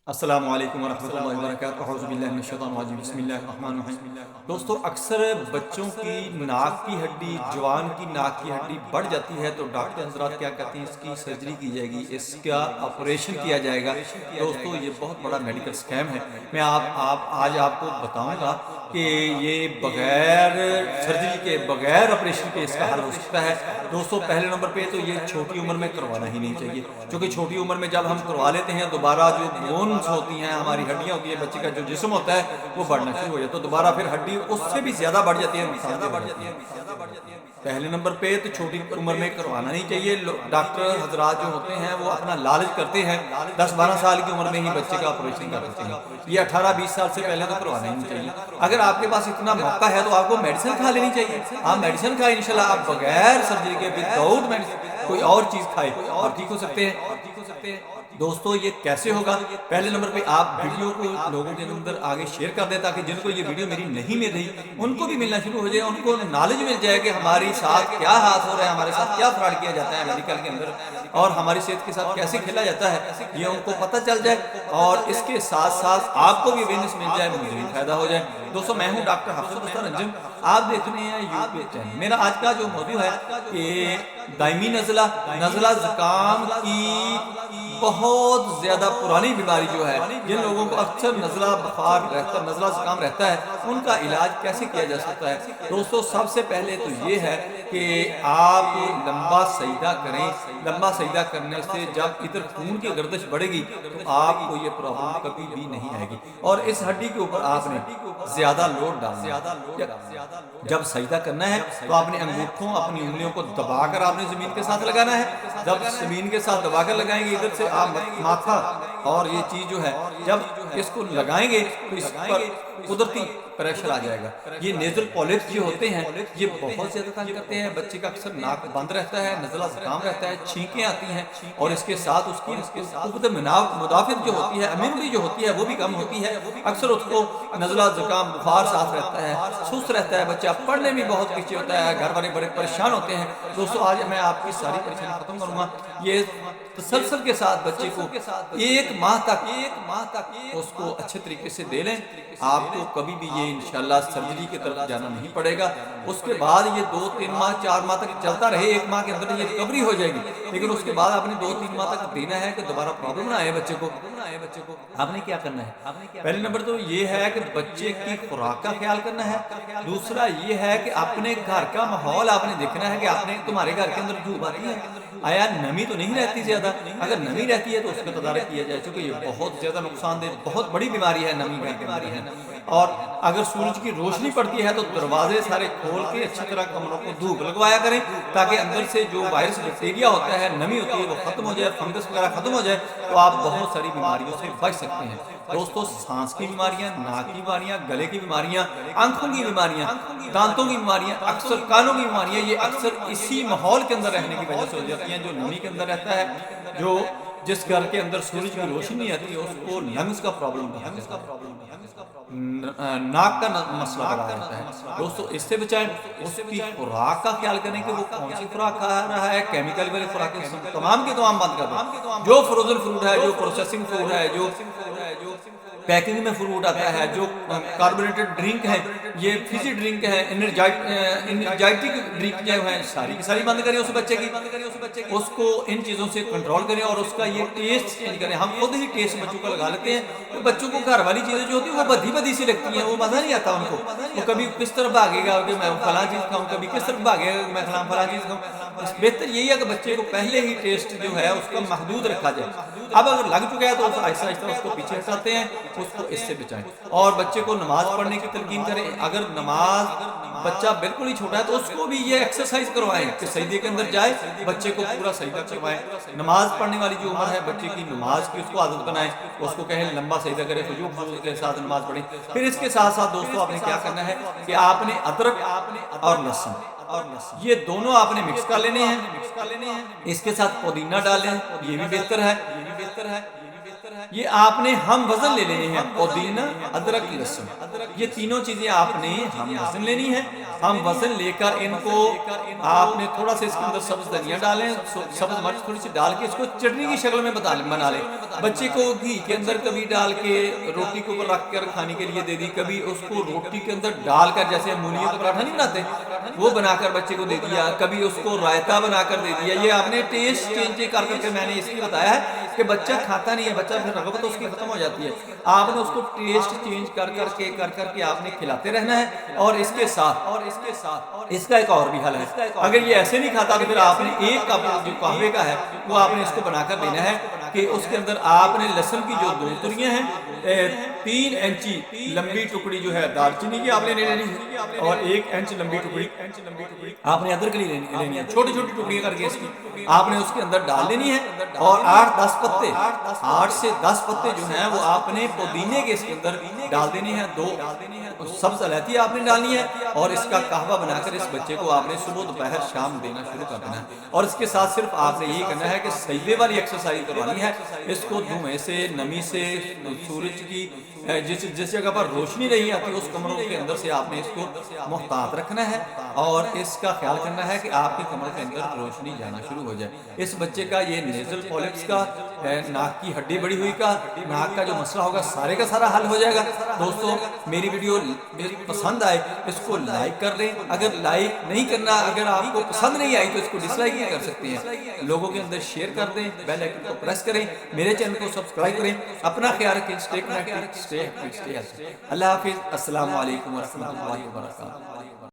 السلام علیکم ورحمۃ اللہ وبرکاتہ، اعوذ باللہ من الشیطان الرجیم، بسم اللہ الرحمن الرحیم۔ دوستو، اکثر بچوں کی ناک کی ہڈی، جوان کی ناک کی ہڈی بڑھ جاتی ہے تو ڈاکٹر حضرات کیا کہتے ہیں، اس کی سرجری کی جائے گی، اس کا آپریشن کیا جائے گا۔ دوستو، یہ بہت بڑا میڈیکل سکیم ہے۔ میں آج آپ کو بتاؤں گا کہ یہ بغیر سرجری کے، بغیر آپریشن کے اس کا حل ہو سکتا ہے۔ دوستو، پہلے نمبر پہ تو یہ چھوٹی عمر میں کروانا ہی نہیں چاہیے، کیونکہ چھوٹی عمر میں جب ہم کروا لیتے ہیں دوبارہ جو بونز ہوتی ہیں، ہماری ہڈیاں ہوتی ہیں، بچے کا جو جسم ہوتا ہے وہ بڑھنا شروع ہو جاتا ہے، تو دوبارہ پھر ہڈی اس سے بھی زیادہ بڑھ جاتی ہے، نقصان دہ بڑھ جاتی ہے۔ پہلے نمبر پہ تو چھوٹی عمر میں کروانا نہیں چاہیے۔ ڈاکٹر حضرات جو ہوتے ہیں وہ اپنا لالچ کرتے ہیں، 10-12 سال کی عمر میں ہی بچے کا آپریشن کر دیتے ہیں۔ یہ 18-20 سال سے پہلے تو کروانا ہی نہیں چاہیے۔ اگر آپ کے پاس اتنا موقع ہے تو آپ کو میڈیسن کھا لینی چاہیے۔ آپ میڈیسن کھائیں، انشاءاللہ آپ بغیر سرجری کے، وداؤٹ میڈیسن کوئی اور چیز کھائے اور ٹھیک ہو سکتے ہیں۔ دوستو، یہ کیسے ہوگا؟ پہلے نمبر پہ آپ ویڈیو کو لوگوں کے اندر آگے شیئر کر دیں، تاکہ جن کو یہ ویڈیو میری نہیں مل رہی ان کو بھی ملنا شروع ہو جائے، ان کو نالج مل جائے کہ ہماری ساتھ کیا ہاتھ ہو رہا ہے، ہمارے ساتھ کیا فراڈ کیا جاتا ہے میڈیکل کے اندر، اور ہماری صحت کے ساتھ کیسے کھیلا جاتا ہے، یہ ان کو پتہ چل جائے، اور اس کے ساتھ ساتھ آپ کو بھی اویئرنیس مل جائے، مجھے بھی فائدہ ہو جائے۔ دوستو، میں ہوں ڈاکٹر حفصت مستر انجم، آپ دیکھ رہے ہیں یوٹیوب چینل۔ میرا آج کا جو موضوع ہے کہ دائمی نزلہ زکام کی بہت زیادہ پرانی بیماری جو ہے، جن لوگوں کو اکثر نزلہ بخار رہتا ہے، نزلہ زکام رہتا ہے، ان کا علاج کیسے کیا جا سکتا ہے؟ دوستو، سب سے پہلے تو یہ ہے کہ آپ لمبا سجدہ کریں۔ لمبا سجدہ کرنے سے جب ادھر خون کی گردش بڑھے گی تو آپ کو یہ پرابلم کبھی بھی نہیں آئے گی، اور اس ہڈی کے اوپر آپ نے زیادہ لوڈ ڈالنا ہے۔ جب سجدہ کرنا ہے تو آپ نے انگوٹھوں، اپنی انگلیوں کو دبا کر آپ نے زمین کے ساتھ لگانا ہے۔ جب زمین کے ساتھ دبا کر لگائیں گے، ادھر سے آپ ماتھا اور یہ چیز جو ہے، جب اس کو لگائیں گے تو اس پر قدرتی پریشر آ جائے گا۔ یہ نیزل پولیپس جو ہوتے ہیں یہ بہت زیادہ تنگ کرتے ہیں، بچے کا اکثر ناک بند رہتا ہے، نزلہ زکام رہتا ہے، چھینکیں آتی ہیں، اور اس کے ساتھ اس کی قوت مدافعت جو ہوتی ہے، امیونٹی جو ہوتی ہے وہ بھی کم ہوتی ہے۔ اکثر اس کو نزلہ زکام، بخار ساتھ رہتا ہے، سست رہتا ہے، بچہ پڑھنے میں بہت پیچھے ہوتا ہے، گھر والے بڑے پریشان ہوتے ہیں۔ دوستو، آج میں آپ کی ساری پریشانی ختم کروں گا۔ یہ تسلسل کے ساتھ بچے کو ایک ماہ تک اس کو اچھے طریقے سے دے لیں، آپ کو کبھی بھی یہ انشاءاللہ سرجری کی طرف جانا نہیں پڑے گا۔ اس کے بعد یہ 2-3 ماہ 4 ماہ تک چلتا رہے، 1 ماہ کے اندر یہ ریکوری ہو جائے گی، لیکن اس کے بعد آپ نے 2-3 ماہ تک دینا ہے کہ دوبارہ پرابلم نہ آئے بچے کو۔ آپ نے کیا کرنا ہے؟ پہلے نمبر تو یہ ہے کہ بچے کی خوراک کا خیال کرنا ہے۔ دوسرا یہ ہے کہ اپنے گھر کا ماحول آپ نے دیکھنا ہے کہ تمہارے گھر کے اندر دھوپ آتی ہے، آیا نمی تو نہیں رہتی زیادہ؟ اگر نمی رہتی ہے تو اس کا تدارک کیا جائے، چونکہ یہ بہت زیادہ نقصان دہ، بہت بڑی بیماری ہے نمی گھر کے اندر ہے۔ اور اگر سورج کی روشنی پڑتی ہے تو دروازے سارے کھول کے اچھی طرح کمروں کو دھوپ لگوایا کریں، تاکہ اندر سے جو وائرس بیکٹیریا ہوتا ہے، نمی ہوتی ہے، وہ ختم ہو جائے، فنگس وغیرہ ختم ہو جائے، تو آپ بہت ساری بیماریوں سے بچ سکتے ہیں۔ دوستو، سانس کی بیماریاں، ناک کی بیماریاں، گلے کی بیماریاں، آنکھوں کی بیماریاں، دانتوں کی بیماریاں، اکثر کانوں کی بیماریاں، یہ اکثر اسی ماحول کے اندر رہنے کی وجہ سے ہو جاتی ہیں، جو نمی کے اندر رہتا ہے، جس گھر کے اندر سورج کی روشنی نہیں آتی، اس کو لنگز کا پرابلم کہا جاتا ہے، ناک کا مسئلہ بڑا رہتا ہے۔ دوستو، اس سے بچائیں، اس کی خوراک کا خیال کریں کہ وہ کون سی خوراک کھا رہا ہے، کیمیکل والی خوراک تمام کی تمام بند کر دیں۔ جو فروزن فروٹ ہے، جو پروسیسنگ فوڈ ہے، جو پیکنگ میں فروٹ آتا ہے، جو کاربونیٹڈ ڈرنک ہے، یہ فیزی ڈرنک ہے، انرجائٹک ڈرنک جو ہے، ساری کی ساری بند کریں اس بچے کی، اس کو ان چیزوں سے کنٹرول کریں، اور اس کا یہ ٹیسٹ چینج کریں۔ ہم خود ہی ٹیسٹ بچوں کو لگا لیتے ہیں، تو بچوں کو گھر والی چیزیں جو ہوتی ہیں وہ بدی سی لگتی ہیں، وہ مزہ نہیں آتا ان کو، وہ کبھی کس طرف بھاگے گا کہ میں فلاں چیز کھاؤں، کبھی کس طرف بھاگے گا کہ میں فلاں چیز کھاؤں۔ بہتر یہی ہے کہ بچے کو پہلے ہی ٹیسٹ جو ہے اس کا محدود رکھا جائے۔ اب اگر لگ چکا ہے تو آہستہ آہستہ اس کو پیچھے ہٹاتے ہیں، اس کو اس سے بچائیں، اور بچے کو نماز پڑھنے کی تلقین کریں۔ اگر نماز بچہ بالکل ہی چھوٹا ہے تو اس کو بھی یہ ایکسرسائز کروائیں کہ سجدے کے اندر جائے، بچے کو پورا سجدہ کروائیں۔ نماز پڑھنے والی جو عمر ہے بچے کی، نماز کی اس کو عادت بنائیں، اس کو کہیں لمبا سجدہ کرے، خشوع کے ساتھ نماز پڑھیں۔ پھر اس کے ساتھ ساتھ دوستو آپ نے کیا کرنا ہے کہ آپ نے ادرک اور لہسن، یہ دونوں آپ نے مکس کر لینے ہیں، اس کے ساتھ پودینہ ڈالیں، یہ بھی بہتر ہے۔ یہ آپ نے ہم وزن لے لینے ہیں، پودینہ، ادرک، لہسن، یہ تینوں چیزیں آپ نے ہم وزن لینی ہے۔ ہم وزن لے کر ان کو آپ نے تھوڑا سا اس کے اندر سبز دھنیا ڈالیں، سبز مرچ تھوڑی سی ڈال کے اس کو چٹنی کی شکل میں بنا لیں۔ بچے کو گھی کے اندر کبھی ڈال کے روٹی کو رکھ کر کھانے کے لیے دے دی، کبھی اس کو روٹی کے اندر ڈال کر جیسے مولیوں کا پراٹھا نہیں بناتے وہ بنا کر بچے کو دے دیا، کبھی اس کو رائتا بنا کر دے دیا۔ یہ آپ نے ٹیسٹ چینج کر کے میں نے اس لیے بتایا ہے کہ بچہ کھاتا نہیں ہے، بچہ پھر رغبت اس کی ختم ہو جاتی ہے۔ آپ نے اس کو ٹیسٹ چینج کر کے آپ نے کھلاتے رہنا ہے۔ اور اس کے ساتھ اس کا ایک اور بھی حل ہے، اگر یہ ایسے نہیں کھاتا تو پھر آپ نے ایک کپ جو قہوے کا ہے وہ آپ نے اس کو بنا کر دینا ہے کہ اس کے اندر آپ نے لہسن کی جو 2 تریاں ہیں، 3 انچی لمبی ٹکڑی جو ہے دار چینی کی آپ نے لینی ہے، اور 1 انچ لمبی ٹکڑی آپ نے ادرک لینی ہے، چھوٹی چھوٹی ٹکڑیاں کر کے اس کی آپ نے اس کے اندر ڈال لینی ہے۔ اور 8 سے 10 پتے جو ہیں وہ آپ نے پودینے کے اس کے اندر ڈال دینے ہیں، 2 سبز الائچی آپ نے ڈالنی ہے، اور اس کا قہوہ بنا کر اس بچے کو آپ نے صبح دوپہر شام دینا شروع کر دینا ہے۔ اور اس کے ساتھ صرف آپ نے یہ کرنا ہے کہ سجدے والی ایکسرسائز کروانی ہے، اس کو دھوئیں سے، نمی سے، سورج کی جس جگہ پر روشنی نہیں آتی اس کمروں کے اندر سے آپ نے اس کو محتاط رکھنا ہے، اور اس کا خیال کرنا ہے کہ آپ کے کمروں کے اندر روشنی جانا شروع ہو جائے۔ اس بچے کا یہ نیزل پولیپس کا، ناک کی ہڈی بڑی ہوئی کا، ناک کا جو مسئلہ ہوگا سارے کا سارا حل ہو جائے گا۔ دوستوں میری ویڈیو پسند آئے اس کو لائک کر لیں، اگر لائک نہیں کرنا، اگر آپ کو پسند نہیں آئی تو اس کو ڈس لائک بھی کر سکتے ہیں، لوگوں کے اندر شیئر کر دیں، بیل آئیکن کو پریس کریں، میرے چینل کو سبسکرائب کریں۔ اپنا خیال رکھیں، stay connected, stay happy, stay healthy. اللہ حافظ، السلام علیکم ورحمۃ اللہ وبرکاتہ۔